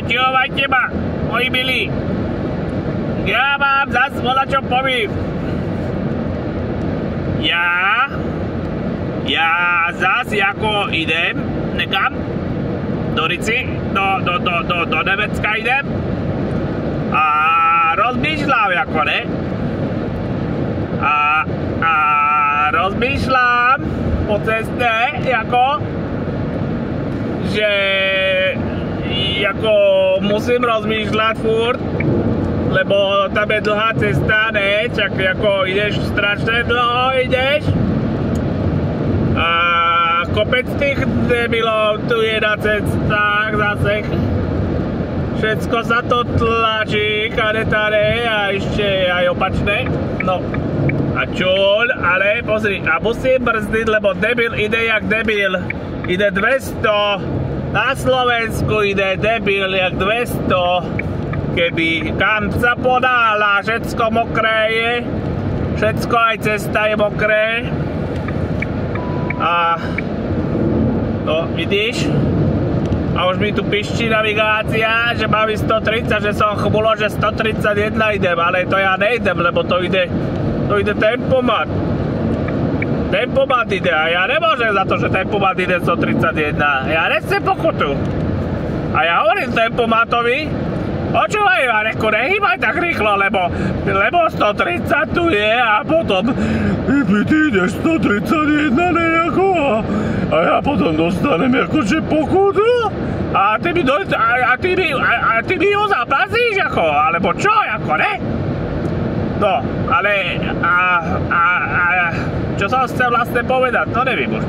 Počúvajte ma, moji milí. Ja vám zas volačo povím. Ja zas ako idem nekam do Rici, do Nemecka idem a rozmýšľam ako ne a rozmýšľam po ceste ako že ako musím rozmýšľať furt, lebo tam je dlhá cesta, ne? Čak ako ideš strašne dlho, ideš a kopec tých debilov tu je na cestách zase. Všetko sa to tlačí, kade-tade a ešte aj opačné. No a čuľ, ale pozri, a musím brzdiť, lebo debil ide jak debil. Ide 200, na Slovensku ide debil jak 200, keby kam sa podála, všetko mokré je, všetko aj cesta je mokré. A no, vidíš? A už mi tu pišti navigácia, že mám 130, že som chmulo, že 131 idem, ale to ja nejdem, lebo to ide tempomat. Tempomat ide a ja nemôžem za to, že tempomat ide 131. Ja nechcem pokutu. A ja hovorím tempomatovi, počúvaj, Jareku, nehýbaj tak rýchlo, lebo 130 tu je a potom ty ideš 131 nejako a ja potom dostanem akože pokutu a ty mi ju zaplazíš ako, alebo čo, ako, ne? No, ale čo som chcel vlastne povedať, no neviem už.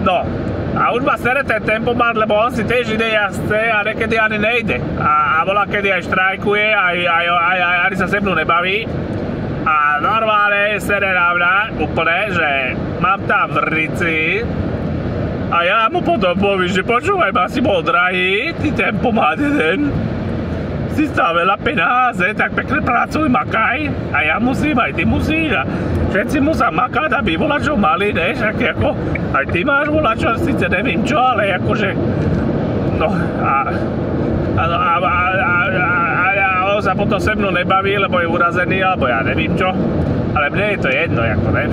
No, a už ma sere ten tempomat, lebo on si tiež ide jak chce a niekedy ani nejde. A volá, kedy aj štrajkuje, ani sa se mnou nebaví. A normálne sere na mňa úplne, že mám tam v Rici a ja mu potom poviem, že počúvaj, ma si bol drahý, ty tempomat jeden. Si stá veľa penáze, tak pekne pracuj, makaj a ja musím, aj ty musíš a všetci musia makať, aby volačo mali, ne, však ako aj ty máš volačo, síce neviem čo, ale akože no a on sa potom se mnou nebaví, lebo je urazený, alebo ja nevím čo, ale mne je to jedno, ako ne,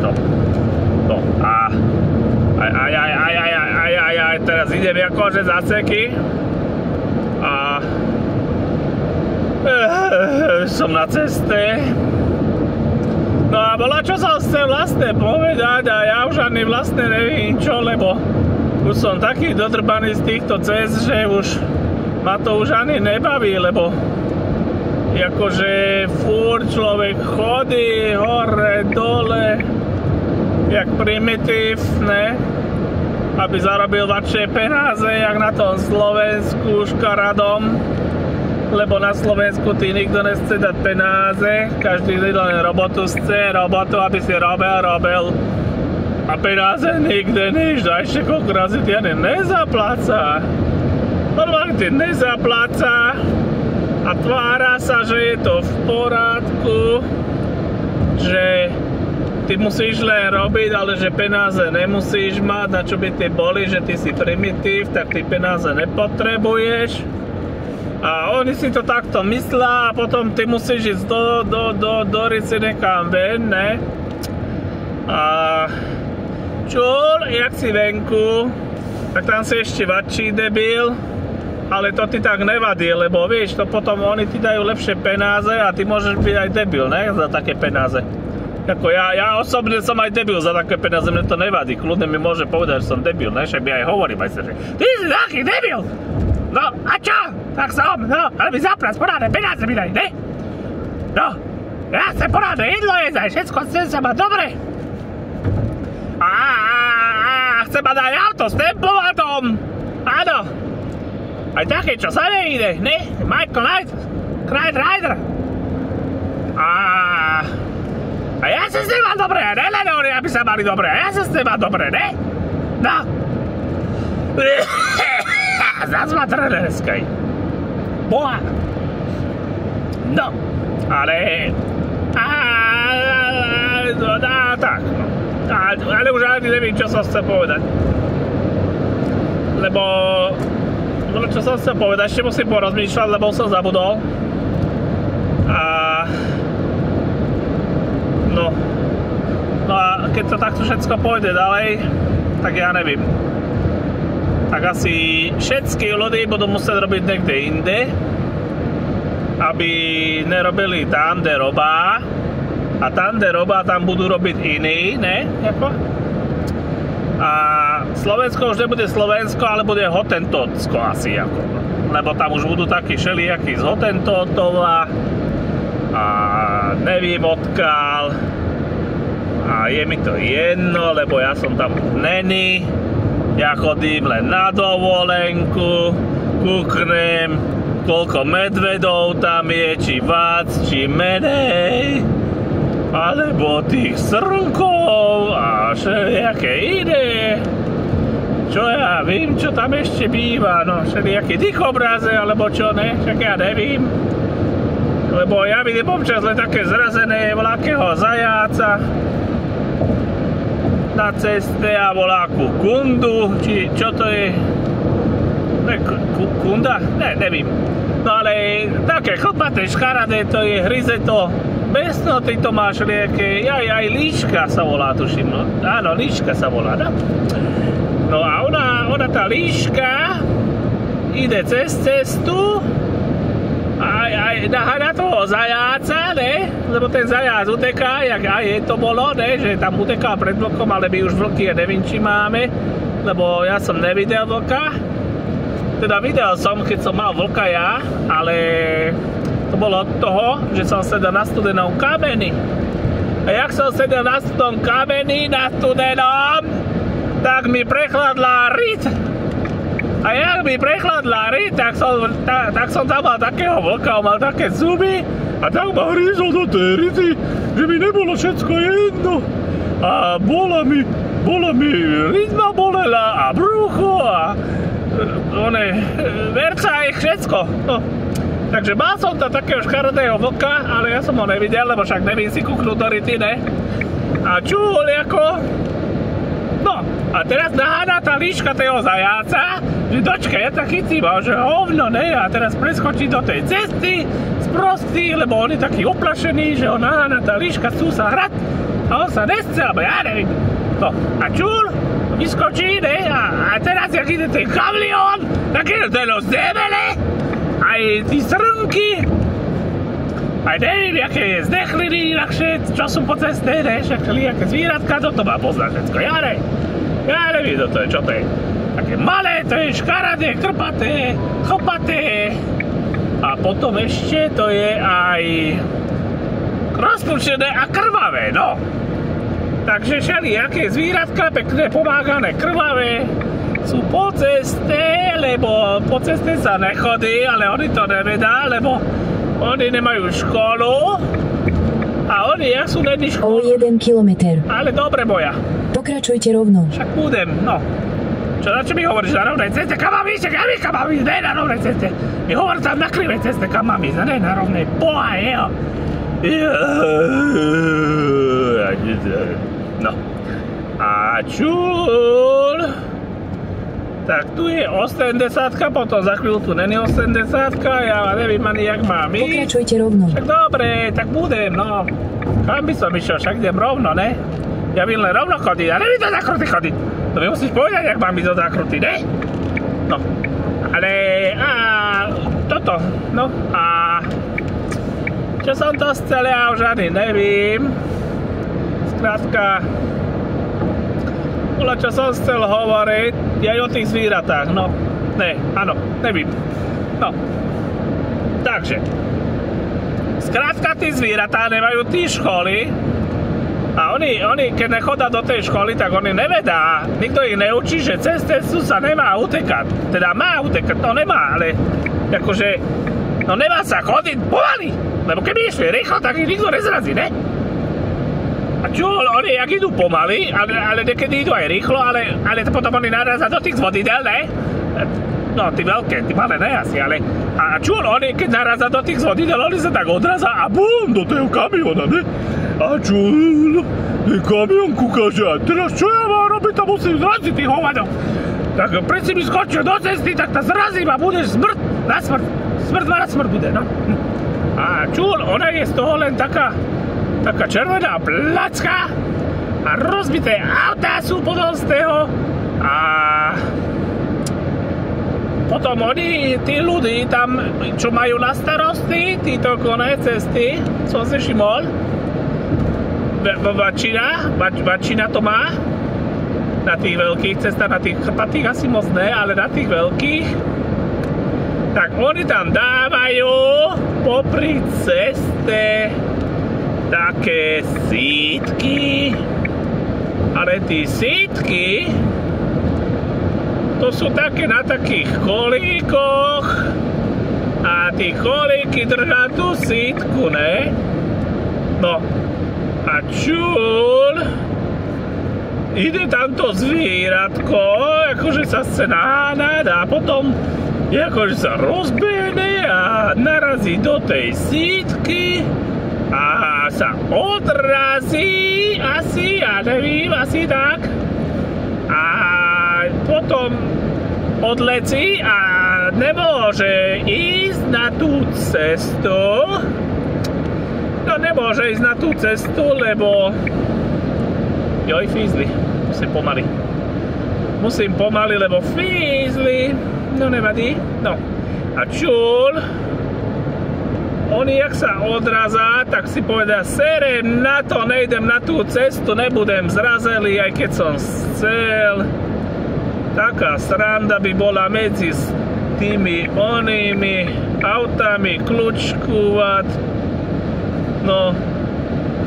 no a teraz idem akože zaseky a som na ceste. No a bola, čo som chcel vlastne povedať a ja už ani vlastne neviem čo, lebo už som taký dodrbaný z týchto cest, že už ma to už ani nebaví, lebo akože furt človek chodí hore, dole jak primitív, ne? Aby zarobil väčšie penáze, jak na tom Slovensku škaradom. Lebo na Slovensku ty nikto nechce dať penáze, každý len robotu chce, aby si robil a penáze nikde než, a ešte koľko razy ty ani nezapláca. Normálne ty nezapláca a tvára sa, že je to v porádku, že ty musíš len robiť, ale že penáze nemusíš mať, na čo by ty boli, že ty si primitív, tak ty penáze nepotrebuješ. A oni si to takto myslia a potom ty musíš ísť do Rici nekam ven, ne? A čul, jak si venku, tak tam si ešte väčší debil, ale to ti tak nevadí, lebo vieš, to potom oni ti dajú lepšie penáze a ty môžeš byť aj debil, ne? Za také penáze. Ako ja osobne som aj debil za také penáze, mne to nevadí, kľudne mi môže povedať, že som debil, ne? Však mi aj hovorím aj sa, že ty si taký debil! No, a čo? Tak som, no, ale mi zaplať porádne penáze mi daj, ne? No, ja chcem porádne jedlo jesť, aj všetko chcem sa mať dobre. A chcem mať aj auto s tempomatom. Áno. Aj také, čo sa nejde, ne? Michael Knight Rider. A ja sa s tým mám dobre, ne? Len oni, aby sa mali dobre, a ja sa s tým mám dobre, ne? No. Zas ma trene dneskaj. Boha. No, ale... tak, no. Ale už ani neviem, čo som chcel povedať. Lebo čo som chcel povedať, ešte musím porozmýšľať, lebo som zabudol. No a keď to takto všetko pôjde ďalej, tak ja neviem. Tak asi všetky ľudí budú musieť robiť niekde inde, aby nerobili tam, kde robá. A tam, kde robá, tam budú robiť iní, ne? Jako? A Slovensko už nebude Slovensko, ale bude Hotentotsko asi. Ako. Lebo tam už budú takí všelijakí z Hotentotova a neviem odkiaľ. A je mi to jedno, lebo ja som tam není. Ja chodím len na dovolenku, kúknem, koľko medvedov tam je, či vác, či menej, alebo tých srnkov a všelijaké iné. Čo ja vím, čo tam ešte býva, no všelijaké dikobraze, alebo čo ne, však ja nevím. Lebo ja vidím občas len také zrazené voľakého zajáca na ceste a voľakú kundu, či čo to je? Kunda? Ne, nevím. No ale také chlpaté, škaradé to je, hryze to. Bez no, ty to máš lieké, aj líška sa volá, tuším, no. Áno, líška sa volá, no. No a ona tá líška ide cez cestu aj na toho zajáca, ne? Lebo ten zajac uteká, jak aj je to bolo, ne? Že tam uteká pred vlkom, ale my už vlky neviem, či máme, lebo ja som nevidel vlka. Teda videl som, keď som mal vlka ja, ale to bolo od toho, že som sedel na studenom kameni. A jak som sedel na studenom kameni, na studenom, tak mi prechladla rit. A jak mi prechladla rit, tak som tam mal takého vlka, on mal také zuby a tak ma hrízol do tej rity, že mi nebolo všetko jedno. A bola mi rit ma bolela a brucho a verca aj všetko. No. Takže mal som tam takého škaredého vlka, ale ja som ho nevidel, lebo však nevím si kúknúť do rity, ne? A čul ako... No, a teraz naháda tá líška toho zajáca, že dočka, ja tak chytím, že hovno, ne? A teraz preskočí do tej cesty, sprostý, lebo on je taký uplašený, že on naháda tá líška, chcú sa hrať a on sa nesce, alebo ja neviem. No, a čul, vyskočí, ne? A teraz, jak ide ten kamión, tak je to zemele, aj tí srnky, aj neviem, jaké je zdechliny, inakšie, čo sú po ceste, ne? Však nejaké zvieratka, toto má poznať všetko, ja neviem, to je, čo to je. Také malé, to je škaradé, krpaté, chopaté. A potom ešte to je aj rozpučené a krvavé, no. Takže všelijaké zvieratka, pekné, pomágané, krvavé, sú po ceste, lebo po ceste sa nechodí, ale oni to nevedá, lebo oni nemajú školu a oni, jak sú není školu. O 1 kilometr. Ale dobre, boja. Pokračujte rovno. Však budem, no. Na čo mi hovoríš, na rovnej ceste? Kam mám ísť? Ja viem, kam mám ísť, ne na rovnej ceste. Mi hovor tam na krivej ceste, kam mám ísť, ne na rovnej. Boha, jeho. No. A čul. Tak tu je 80, potom za chvíľu tu není 80, ja neviem ani jak mám ísť. Pokračujte rovno. Však dobre, tak budem, no. Kam by som išiel, však idem rovno, ne? Ja viem len rovno chodiť, ja neviem do zákruty chodiť. To mi musíš povedať, jak mám ísť do zákruty, ne? No. Ale, toto, no, a čo som to chcel, ja už ani nevím. Skrátka, čo som chcel hovoriť, aj o tých zvieratách, no. Ne, áno, nevím. No. Takže, skrátka, tí zvieratá nemajú tí školy, a oni, keď nechodia do tej školy, tak oni nevedá. Nikto ich neučí, že cez cestu sa nemá utekať. Teda má utekať, no nemá, ale akože, no nemá sa chodiť pomaly. Lebo keby išli rýchlo, tak ich nikto nezrazí, ne? A čo, oni jak idú pomaly, ale niekedy idú aj rýchlo, ale potom oni narazia do tých vodidel, ne? No, tí veľké, tí malé ne asi, ale... A čo, oni keď narazia do tých vodidel, oni sa tak odrazia a bum, do toho kamiona, ne? A čo, ten kamion kúka, že a teraz čo ja mám robiť, to musím zraziť tých hovadov. tak keď si mi skočil do cesty, tak ta zrazím a budeš smrť na smrť bude, no. A čul, ona je z toho len taká červená placka a rozbité autá sú potom z toho a potom oni, tí ľudí tam, čo majú na starosti, títo koné cesty, som si všimol, väčšina to má, na tých veľkých cestách, na tých chrpatých asi moc ne, ale na tých veľkých, tak oni tam dávajú popri ceste také sítky, ale tí sítky, to sú také na takých kolíkoch a tí kolíky držia tú sítku, ne? No a čul, ide tam to zvieratko, akože sa chce naháňať a potom akože sa rozbehne a narazí do tej sítky a sa odrazí asi, ja nevím, asi tak a potom odletí a nemôže ísť na tú cestu. No nemôže ísť na tú cestu, lebo joj, fízli. Musím pomaly, lebo fízli. No nevadí. No. A čul, oni jak sa odrazá, tak si povedal, serem na to, nejdem na tú cestu, nebudem zrazelý, aj keď som chcel. Taká sranda by bola medzi tými onými autami kľúčkovať. No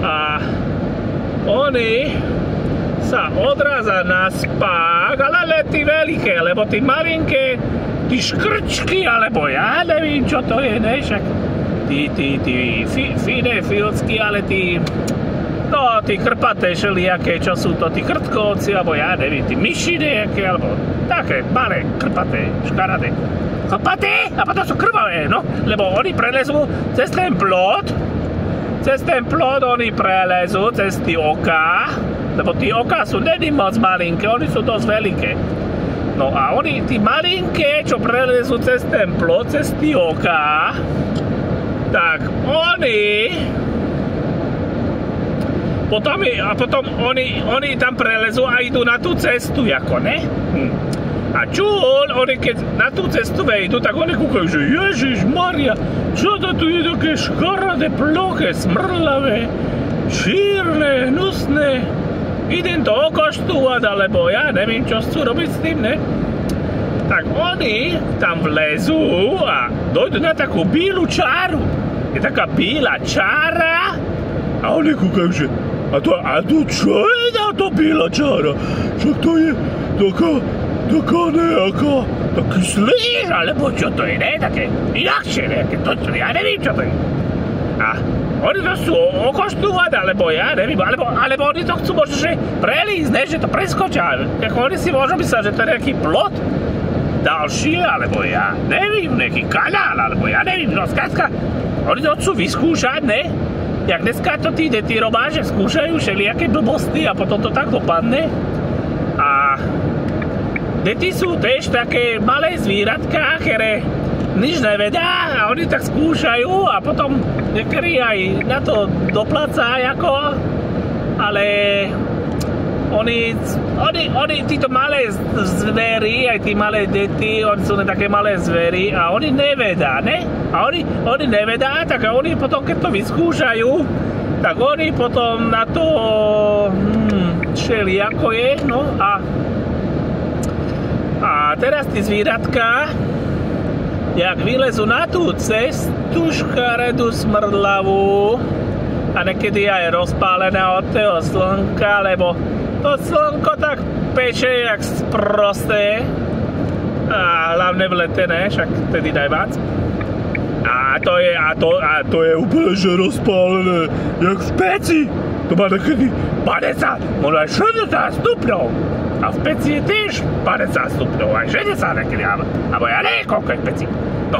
a oni sa odrazá na spák, ale lety veľké, lebo tí malinké, tí škrčky, alebo ja nevím, čo to je, ne? Však tí fine filcky, ale tí krpaté šelijaké, čo sú to, tí krtkovci, alebo ja neviem, tí myši nejaké, alebo také malé, krpaté, škaradé. Krpaté? A potom sú krvavé, no, lebo oni prelezú cez ten plot oni prelezú cez tí oká, lebo tí oká sú není moc malinké, oni sú dosť veľké. No a oni, tí malinké, čo prelezú cez ten plot, cez tí oká, tak oni potom oni tam prelezú a idú na tú cestu, ako ne? A čul, oni keď na tú cestu vejdu, tak oni kúkajú, že Ježišmaria, čo to tu je také škaradé, ploché, smrlavé, čírne, hnusné. Idem to okoštúvať, alebo ja neviem, čo chcú robiť s tým, ne? Tak oni tam vlezú a dojdu na takú bílu čáru. Je taká bíla čára a oni kúkajú, že a to čo je táto bíla čára? Však to je taká nejaká, taký slíž, alebo čo to je, ne? Také inakšie, nejaké, ja neviem, čo to je. A oni to chcú okoštúvať, alebo ja neviem, alebo oni to chcú možno, že prelísť, ne? Že to preskočia. Ako oni si môžu mysleť, že to je nejaký plot ďalší, alebo ja neviem, nejaký kanál, alebo ja neviem, no skrátka, oni to chcú vyskúšať, ne? Jak dneska to tí robáže skúšajú všelijaké blbosti a potom to tak dopadne. A deti sú tiež také malé zvíratka, ktoré nič nevedia a oni tak skúšajú a potom niektorí aj na to doplácajú ako, ale oni títo malé zvery, aj tí malé deti, oni sú také malé zvery a oni nevedia, ne? A oni nevedia, tak oni potom, keď to vyskúšajú, tak oni potom na to všelijako je, no a teraz tí zvíratka, jak vylezú na tú cestu škaredú smrdlavú a niekedy aj rozpálené od toho slnka, lebo to slnko tak peče jak sprosté a hlavne v lete, ne, však tedy najviac. A to je úplne že rozpálené, jak v peci. To má niekedy 50, možno aj 60 stupňov. A v peci je tiež 50 stupňov, aj 60 niekedy, alebo ja neviem, koľko je v peci. No.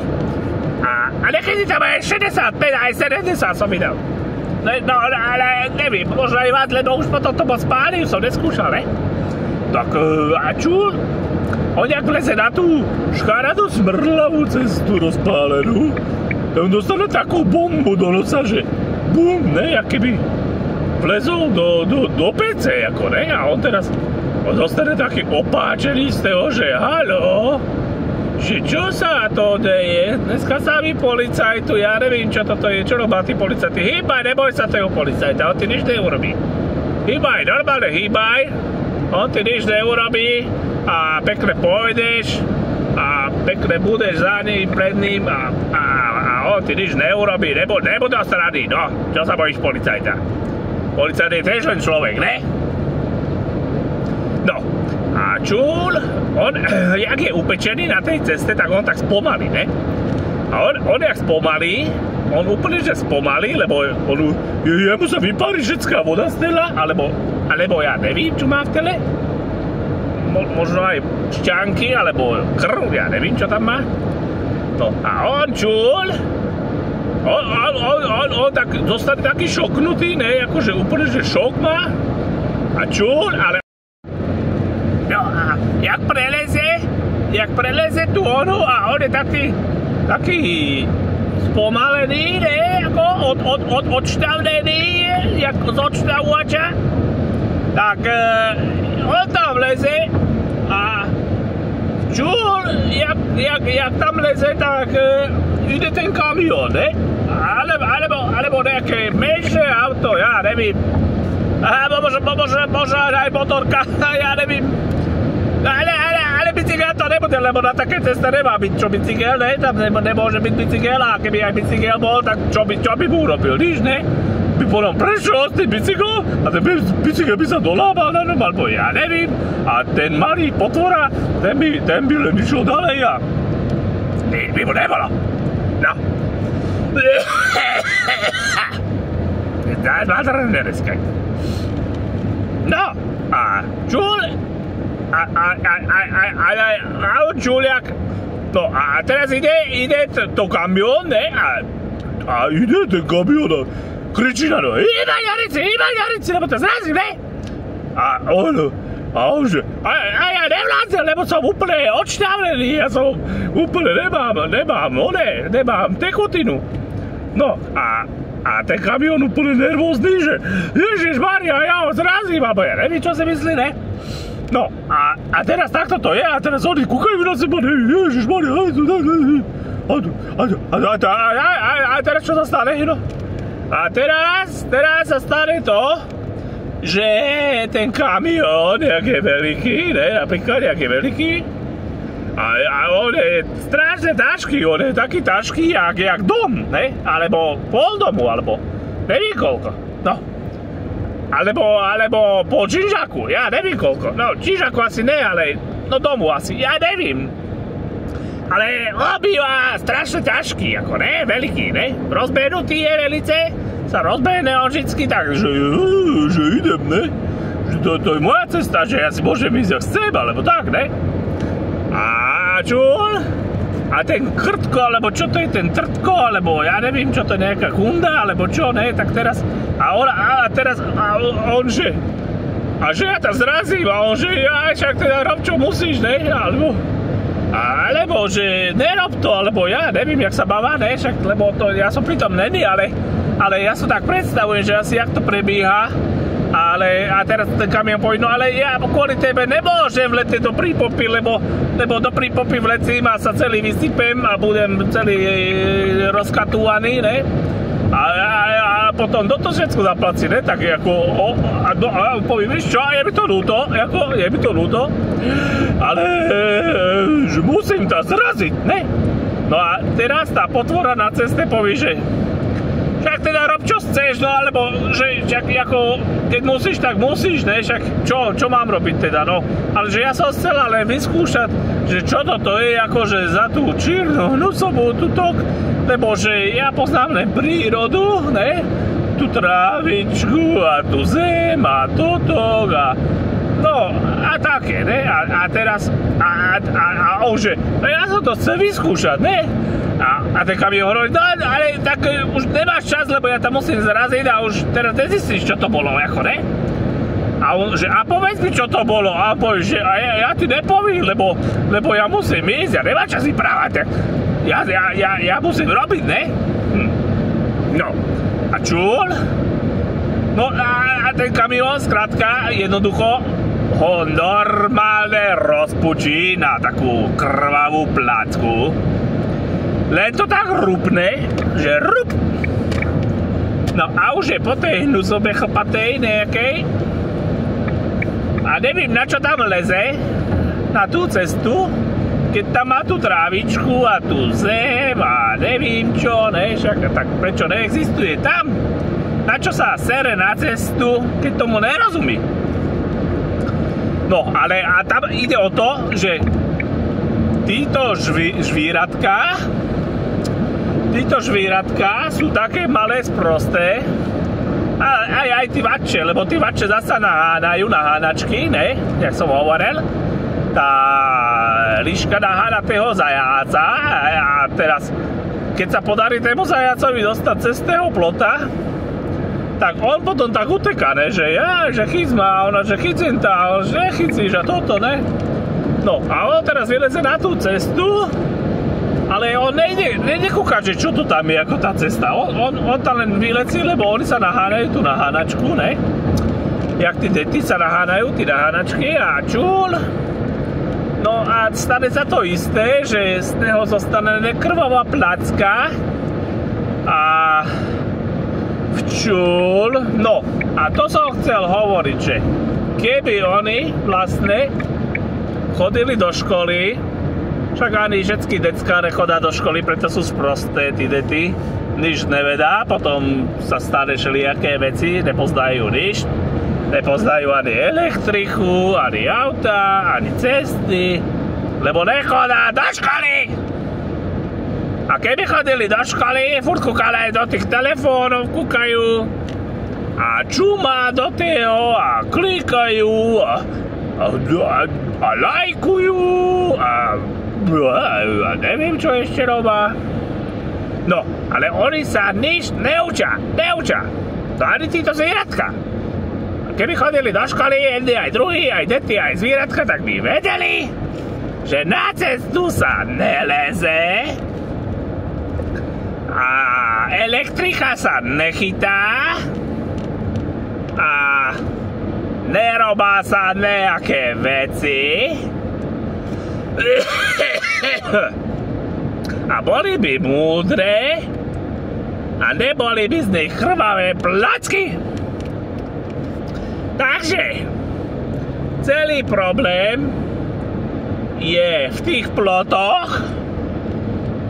A niekedy tam aj 65, aj 70 som videl. No, ale neviem, možno aj viac, lebo už potom to moc spáli, už som neskúšal, ne? Tak a čul, on jak vleze na tú škaredú smrdlavú cestu rozpálenú, on dostane takú bombu do nosa, že bum, ne, jak keby vlezol do PC, ako ne, a on teraz dostane taký opáčený z toho, že haló, že čo sa to deje, dneska sa mi policajtu, ja nevím, čo toto je, čo robá tí policajti, hýbaj, neboj sa toho policajta, on ti nič neurobí, hýbaj, normálne hýbaj, on ti nič neurobí a pekne pôjdeš a pekne budeš za ním, pred ním a on ti nič neurobí, nebuď ostraný, no, čo sa bojíš policajta? Policajt je tiež len človek, ne? No, a čul, on, jak je upečený na tej ceste, tak on tak spomalí, ne? A on jak spomalí, on úplne, že spomalí, lebo jemu sa vypári žecká voda z tela, alebo ja nevím, čo má v tele. Možno aj šťanky, alebo krv, ja nevím, čo tam má. No, a on čul, on tak zostane taký šoknutý, ne, akože úplne, že šok má. A čul, ale... No a jak preleze tu onu a on je taký spomalený, ne, ako odštavnený, jak z odštavovača, tak on tam leze a čul, jak tam leze, tak ide ten kamión, ne? Alebo nejaké menšie auto, ja nevím. Možno aj motorka, ja nevím. Ale bicykel to nebude, lebo na také ceste nemá byť čo bicykel, ne? Tam nemôže byť bicykel a keby aj bicykel bol, tak čo by mu urobil, nič, ne? By potom prešiel s tým bicyklom a ten bicykel by sa dolábal na ňom, alebo ja nevím. A ten malý potvora, ten by len išiel ďalej a nič by mu nebolo. No. No, a čul, a on čuliak, no a teraz ide to kamión, ne, a ide ten kamión a kričí na to, hýbaj Jarici, lebo to zrazí, ne? A on že, a ja nevládzem, lebo som úplne odštávlený, ja som úplne nemám tekutinu. No a ten kamión úplne nervózny, že Ježišmaria, ja ho zrazím, alebo ja neviem, čo si myslí, ne? No a teraz takto to je, a teraz oni kúkajú na seba, Ježišmaria, a teraz čo sa stane, no? A teraz sa stane to, že ten kamión, jak je veľký, ne, napríklad, jak je veľký, a on je strašne ťažký, on je taký ťažký, jak dom, ne, alebo pol domu, alebo neviem koľko, no. Alebo po činžaku, ja neviem koľko, no, činžaku asi ne, ale, no domu asi, ja neviem. Ale on býva strašne ťažký, ako ne, veľký, ne, rozbehnutý je velice, sa rozbehne on vždycky tak, že idem, ne, že to je moja cesta, že ja si môžem ísť, ak chcem, alebo tak, ne. A čul, a ten krtko, alebo čo to je ten trtko, alebo ja neviem, čo to je nejaká kunda, alebo čo, ne, tak teraz, a on že, a že ja tam zrazím, a on že, ja však teda rob, čo musíš, ne, alebo že nerob to, alebo ja neviem, jak sa bavá, ne, však, lebo to, ja som pritom není, ale ja sa tak predstavujem, že asi jak to prebieha, a teraz ten kamión povie, no ale ja kvôli tebe nemôžem vletieť do prípopy, lebo do prípopy vletím a sa celý vysypem a budem celý rozkatúvaný, ne, a potom do toho všetko zaplací, ne, tak ako, a poviem, vieš čo, je mi to ľúto, ale že musím to zraziť, ne. No a teraz tá potvora na ceste povie, že však teda rob čo chceš, no alebo že však ako, keď musíš, tak musíš, ne, však čo mám robiť teda, no. Ale že ja som chcel len vyskúšať, že čo toto je akože za tú čiernu hnusovú tutok, lebo že ja poznám len prírodu, ne, tú trávičku a tú zem a tutok a no a také, ne, a teraz a on že, no ja som to chcel vyskúšať, ne. A ten kamión hovorí, no ale tak už nemáš čas, lebo ja tam musím zraziť a už teraz nezistíš, čo to bolo, ako ne? A on, že a povedz mi, čo to bolo. A povie, že ja ti nepovím, lebo ja musím ísť, ja nemám čas vyprávať. Ja musím robiť, ne? No, a čul? No a ten kamión, skrátka, jednoducho ho normálne rozpučí na takú krvavú placku. Len to tak rupne, že rup. No a už je po tej hnusobe chlpatej nejakej. A neviem, na čo tam leze, na tú cestu, keď tam má tú trávičku a tú zem a neviem čo, ne, však tak prečo neexistuje tam? Na čo sa sere na cestu, keď tomu nerozumí? No, ale a tam ide o to, že títo žvíratka sú také malé, sprosté, aj tí vače, lebo tí vače zasa nahánajú na hánačky, ne? Jak som hovoril. Tá líška nahána toho zajáca a teraz, keď sa podarí tému zajacovi dostať cez toho plota, tak on potom tak uteká, ne? Že chyc ma, ona, že chycím tá, že nechycíš a toto, ne? No a on teraz vyleze na tú cestu, ale on nejde kúkať, že čo to tam je, ako tá cesta. On tam len vylecí, lebo oni sa nahánajú tú nahánačku, ne? Jak tí deti sa nahánajú, tí nahánačky a čul. No a stane sa to isté, že z neho zostane krvavá placka a včul. No a to som chcel hovoriť, že keby oni vlastne chodili do školy, však ani všetky deckáre chodá do školy, preto sú sprosté tí deti. Nič nevedá, potom sa stane všelijaké veci, nepoznajú nič. Nepoznajú ani elektriku, ani auta, ani cesty, lebo nechodá do školy. A keby chodili do školy, furt kúkali aj do tých telefónov, kúkajú a čumá do toho a klikajú a lajkujú a neviem, čo ešte robá. No, ale oni sa nič neučia. To ani títo zvieratka. Keby chodili do školy, jedni aj druhí, aj deti, aj zvieratka, tak by vedeli, že na cestu sa neleze a elektrika sa nechytá a nerobá sa nejaké veci. A boli by múdre a neboli by z nich krvavé placky. Takže celý problém je v tých plotoch,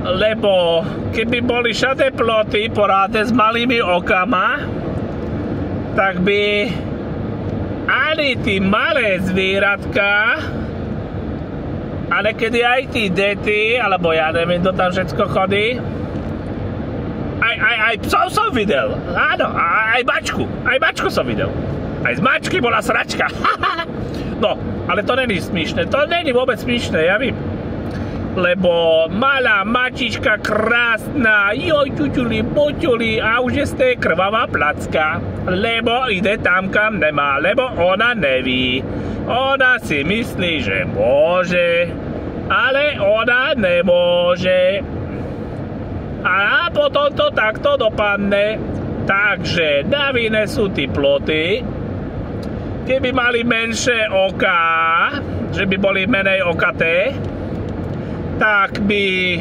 lebo keby boli všade ploty porádne s malými okama, tak by ani tí malé zvieratka, a niekedy aj tí deti, alebo ja neviem, kto tam všetko chodí. Aj psov som videl. Áno, aj bačku som videl. Aj z mačky bola sračka. No, ale to není smiešné. To není vôbec smiešné, ja vím. Lebo malá mačička krásna, joj, čučuli, počuli a už je z tej krvavá placka. Lebo ide tam, kam nemá, lebo ona neví. Ona si myslí, že môže, ale ona nemôže. A potom to takto dopadne. Takže na vine sú tí ploty. Keby mali menšie oká, že by boli menej okaté, tak by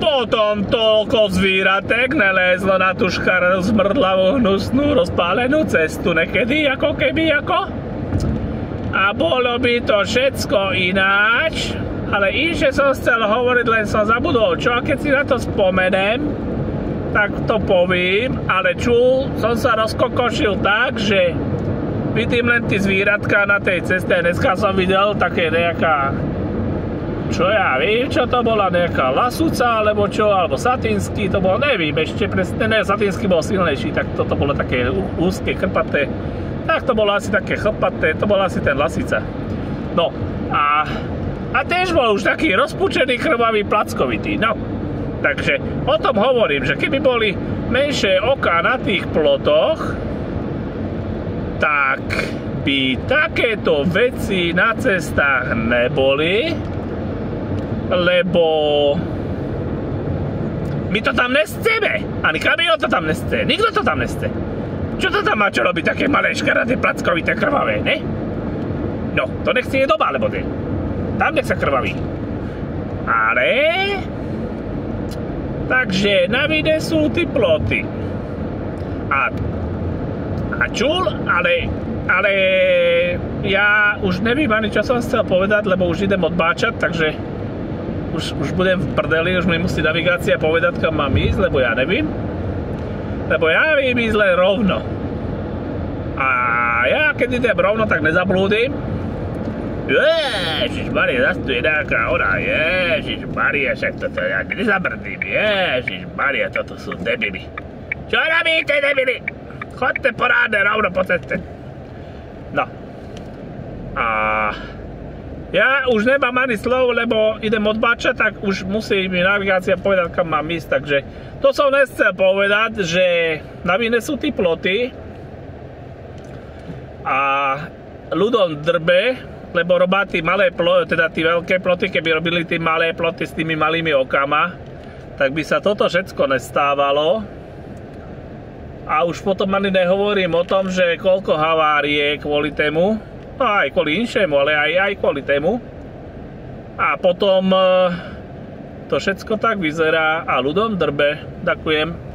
potom toľko zvíratek nelezlo na tú škaredú, zmrdlavú, hnusnú, rozpálenú cestu nekedy, ako keby, ako. A bolo by to všetko ináč, ale inšie som chcel hovoriť, len som zabudol čo, a keď si na to spomenem, tak to povím, ale čul, som sa rozkokošil tak, že vidím len tí zvíratka na tej ceste. Dneska som videl také nejaká, čo ja viem, čo to bola, nejaká lasúca, alebo čo, alebo satínsky, to bolo, nevím ešte presne, ne, satínsky bol silnejší, tak toto bolo také úzke, krpaté. Tak to bolo asi také chlpaté, to bol asi ten lasica. No, a tiež bol už taký rozpučený, krvavý, plackovitý, no. Takže o tom hovorím, že keby boli menšie oká na tých plotoch, tak aby takéto veci na cestách neboli, lebo my to tam nechceme. Ani kamión to tam nechce. Nikto to tam nechce. Čo to tam má čo robiť také malé škaradé, plackovité, krvavé, ne? No, to nechce je doma, lebo tam nech sa krvaví. Ale... Takže na vide sú tí ploty. A čul, ale ja už nevím ani čo som chcel povedať, lebo už idem odbáčať, takže už budem v prdeli, už mi musí navigácia povedať, kam mám ísť, lebo ja nevím. Lebo ja vím ísť len rovno. A ja keď idem rovno, tak nezablúdim. Ježišmaria, zase tu je nejaká ona, ježišmaria, však toto ja nezabrdím, ježišmaria, toto sú debili. Čo robíte, debili? Chodte porádne rovno po ceste. No. A ja už nemám ani slov, lebo idem odbáčať, tak už musí mi navigácia povedať, kam mám ísť, takže to som nechcel povedať, že na vine sú tí ploty a ľudom drbe, lebo robá tí malé ploty, teda tí veľké ploty, keby robili tí malé ploty s tými malými okama, tak by sa toto všetko nestávalo. A už potom ani nehovorím o tom, že koľko havárie kvôli tému, no aj kvôli inšému, ale aj kvôli tému. A potom to všetko tak vyzerá a ľudom drbe. Ďakujem.